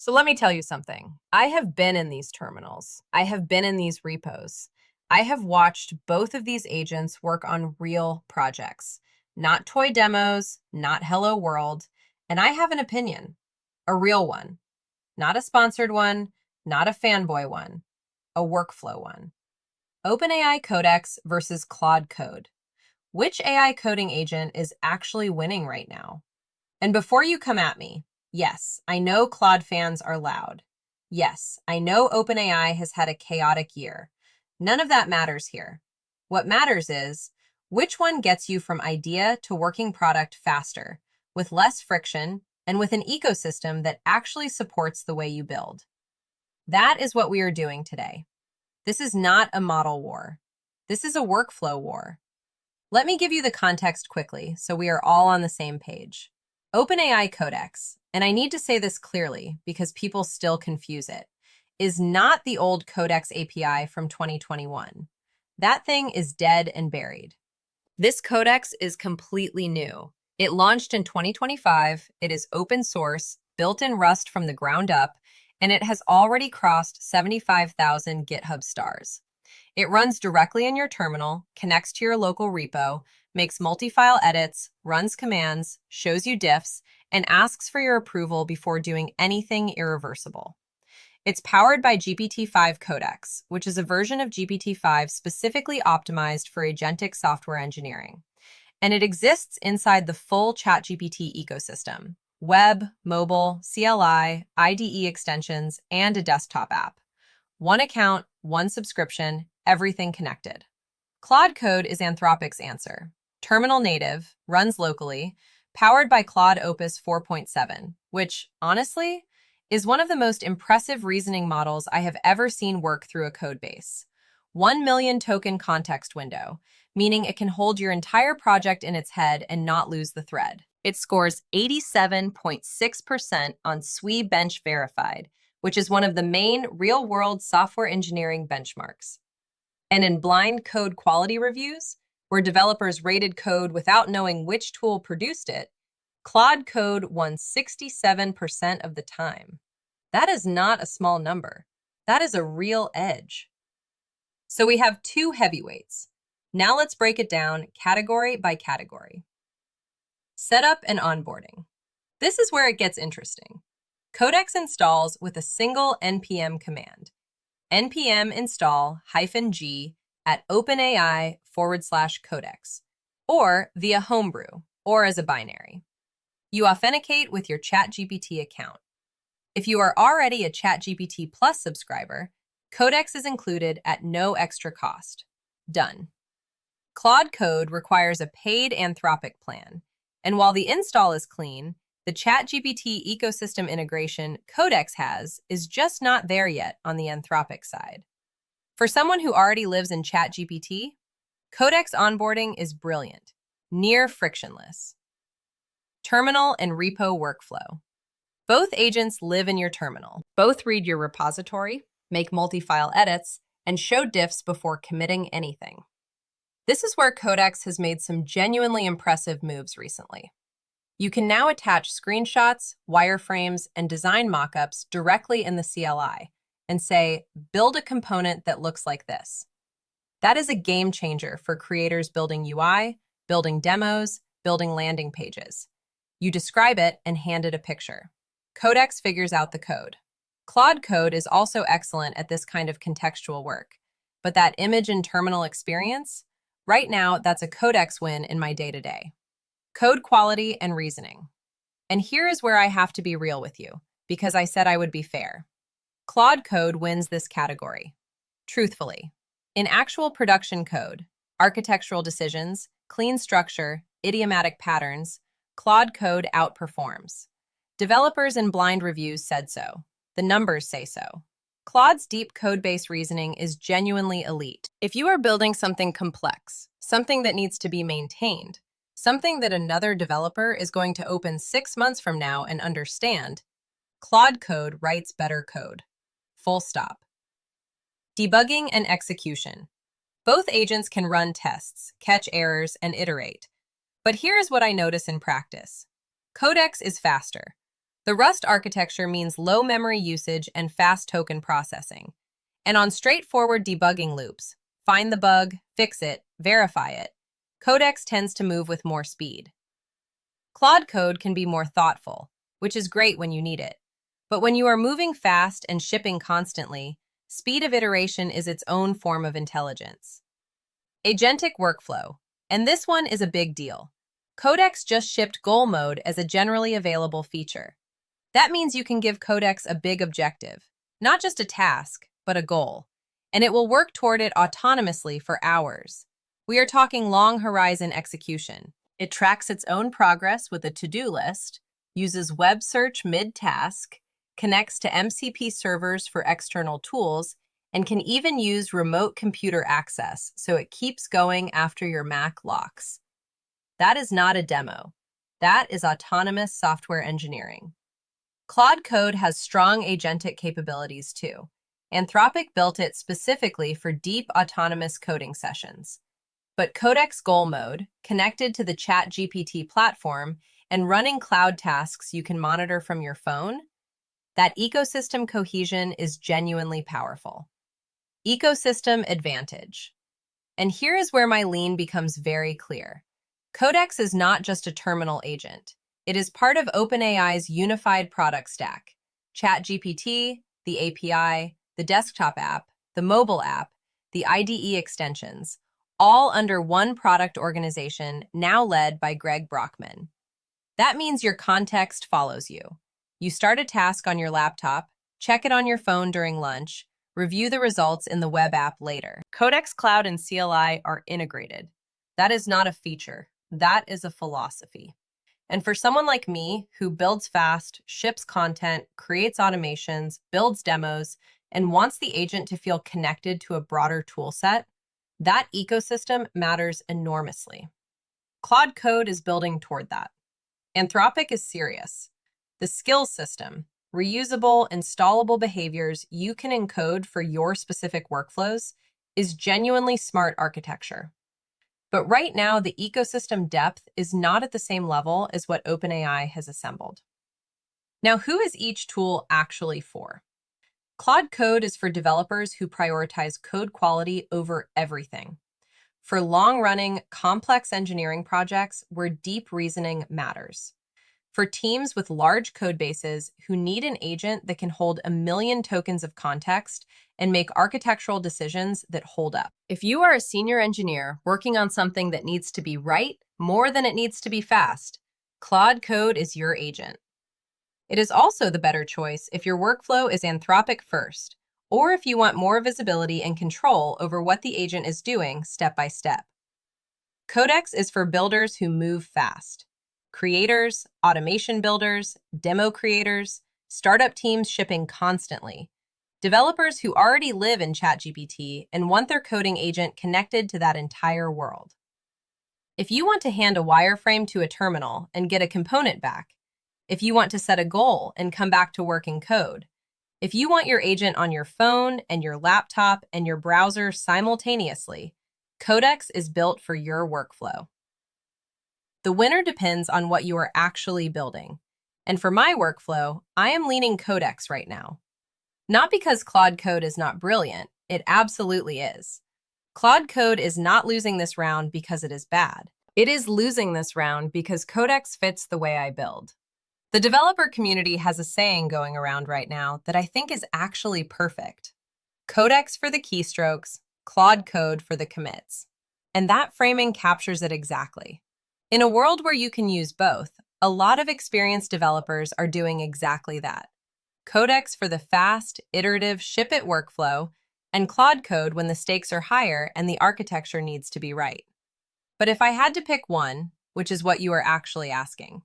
So let me tell you something. I have been in these terminals. I have been in these repos. I have watched both of these agents work on real projects, not toy demos, not Hello World. And I have an opinion, a real one, not a sponsored one, not a fanboy one, a workflow one. OpenAI Codex versus Claude Code. Which AI coding agent is actually winning right now? And before you come at me, yes, I know Claude fans are loud. Yes, I know OpenAI has had a chaotic year. None of that matters here. What matters is which one gets you from idea to working product faster, with less friction, and with an ecosystem that actually supports the way you build. That is what we are doing today. This is not a model war. This is a workflow war. Let me give you the context quickly so we are all on the same page. OpenAI Codex, and I need to say this clearly because people still confuse it, is not the old Codex API from 2021. That thing is dead and buried. This codex is completely new. It launched in 2025, it is open source, built in Rust from the ground up, and it has already crossed 75,000 GitHub stars. It runs directly in your terminal, connects to your local repo, makes multi-file edits, runs commands, shows you diffs, and asks for your approval before doing anything irreversible. It's powered by GPT-5 Codex, which is a version of GPT-5 specifically optimized for agentic software engineering. And it exists inside the full ChatGPT ecosystem: web, mobile, CLI, IDE extensions, and a desktop app. One account, one subscription, everything connected. Claude Code is Anthropic's answer. Terminal native, runs locally, powered by Claude Opus 4.7, which, honestly, is one of the most impressive reasoning models I have ever seen work through a code base. 1 million token context window, meaning it can hold your entire project in its head and not lose the thread. It scores 87.6% on SWE Bench Verified, which is one of the main real-world software engineering benchmarks. And in blind code quality reviews, where developers rated code without knowing which tool produced it, Claude Code won 67% of the time. That is not a small number. That is a real edge. So we have two heavyweights. Now let's break it down category by category. Setup and onboarding. This is where it gets interesting. Codex installs with a single npm command. npm install -g at OpenAI/codex, or via Homebrew, or as a binary. You authenticate with your ChatGPT account. If you are already a ChatGPT Plus subscriber, Codex is included at no extra cost. Done. Claude Code requires a paid Anthropic plan, and while the install is clean, the ChatGPT ecosystem integration Codex has is just not there yet on the Anthropic side. For someone who already lives in ChatGPT, Codex onboarding is brilliant, near frictionless. Terminal and repo workflow. Both agents live in your terminal. Both read your repository, make multi-file edits, and show diffs before committing anything. This is where Codex has made some genuinely impressive moves recently. You can now attach screenshots, wireframes, and design mockups directly in the CLI and say, build a component that looks like this. That is a game changer for creators building UI, building demos, building landing pages. You describe it and hand it a picture. Codex figures out the code. Claude Code is also excellent at this kind of contextual work, but that image and terminal experience, right now, that's a Codex win in my day-to-day. Code quality and reasoning. And here is where I have to be real with you, because I said I would be fair. Claude Code wins this category. Truthfully, in actual production code, architectural decisions, clean structure, idiomatic patterns, Claude Code outperforms. Developers and blind reviews said so. The numbers say so. Claude's deep code-based reasoning is genuinely elite. If you are building something complex, something that needs to be maintained, something that another developer is going to open 6 months from now and understand, Claude Code writes better code. Full stop. Debugging and execution. Both agents can run tests, catch errors, and iterate. But here's what I notice in practice. Codex is faster. The Rust architecture means low memory usage and fast token processing. And on straightforward debugging loops, find the bug, fix it, verify it, Codex tends to move with more speed. Claude Code can be more thoughtful, which is great when you need it. But when you are moving fast and shipping constantly, speed of iteration is its own form of intelligence. Agentic workflow. And this one is a big deal. Codex just shipped goal mode as a generally available feature. That means you can give Codex a big objective, not just a task, but a goal, and it will work toward it autonomously for hours. We are talking long horizon execution. It tracks its own progress with a to-do list, uses web search mid-task, connects to MCP servers for external tools, and can even use remote computer access so it keeps going after your Mac locks. That is not a demo. That is autonomous software engineering. Claude Code has strong agentic capabilities too. Anthropic built it specifically for deep autonomous coding sessions. But Codex Goal Mode, connected to the ChatGPT platform and running cloud tasks you can monitor from your phone, that ecosystem cohesion is genuinely powerful. Ecosystem advantage. And here is where my lean becomes very clear. Codex is not just a terminal agent. It is part of OpenAI's unified product stack. ChatGPT, the API, the desktop app, the mobile app, the IDE extensions, all under one product organization now led by Greg Brockman. That means your context follows you. You start a task on your laptop, check it on your phone during lunch, review the results in the web app later. Codex Cloud and CLI are integrated. That is not a feature. That is a philosophy. And for someone like me who builds fast, ships content, creates automations, builds demos, and wants the agent to feel connected to a broader toolset, that ecosystem matters enormously. Claude Code is building toward that. Anthropic is serious. The skills system, reusable, installable behaviors you can encode for your specific workflows, is genuinely smart architecture. But right now, the ecosystem depth is not at the same level as what OpenAI has assembled. Now, who is each tool actually for? Claude Code is for developers who prioritize code quality over everything. For long-running, complex engineering projects where deep reasoning matters. For teams with large code bases who need an agent that can hold 1 million tokens of context and make architectural decisions that hold up. If you are a senior engineer working on something that needs to be right more than it needs to be fast, Claude Code is your agent. It is also the better choice if your workflow is Anthropic first, or if you want more visibility and control over what the agent is doing step by step. Codex is for builders who move fast. Creators, automation builders, demo creators, startup teams shipping constantly. Developers who already live in ChatGPT and want their coding agent connected to that entire world. If you want to hand a wireframe to a terminal and get a component back, if you want to set a goal and come back to working code, if you want your agent on your phone and your laptop and your browser simultaneously, Codex is built for your workflow. The winner depends on what you are actually building. And for my workflow, I am leaning Codex right now. Not because Claude Code is not brilliant, it absolutely is. Claude Code is not losing this round because it is bad. It is losing this round because Codex fits the way I build. The developer community has a saying going around right now that I think is actually perfect. Codex for the keystrokes, Claude Code for the commits. And that framing captures it exactly. In a world where you can use both, a lot of experienced developers are doing exactly that. Codex for the fast, iterative, ship-it workflow, and Claude Code when the stakes are higher and the architecture needs to be right. But if I had to pick one, which is what you are actually asking,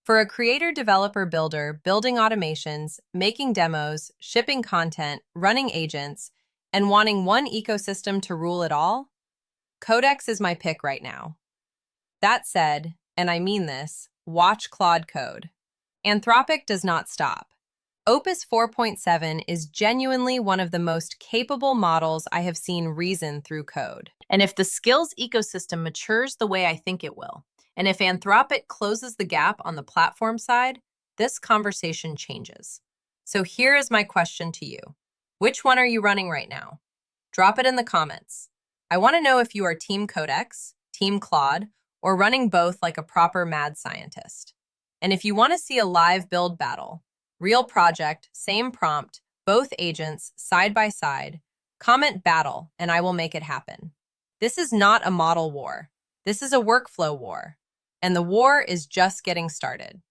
for a creator, developer, builder, building automations, making demos, shipping content, running agents, and wanting one ecosystem to rule it all, Codex is my pick right now. That said, and I mean this, watch Claude Code. Anthropic does not stop. Opus 4.7 is genuinely one of the most capable models I have seen reason through code. And if the skills ecosystem matures the way I think it will, and if Anthropic closes the gap on the platform side, this conversation changes. So here is my question to you. Which one are you running right now? Drop it in the comments. I want to know if you are Team Codex, Team Claude, or running both like a proper mad scientist. And if you want to see a live build battle, real project, same prompt, both agents, side by side, comment battle and I will make it happen. This is not a model war. This is a workflow war. And the war is just getting started.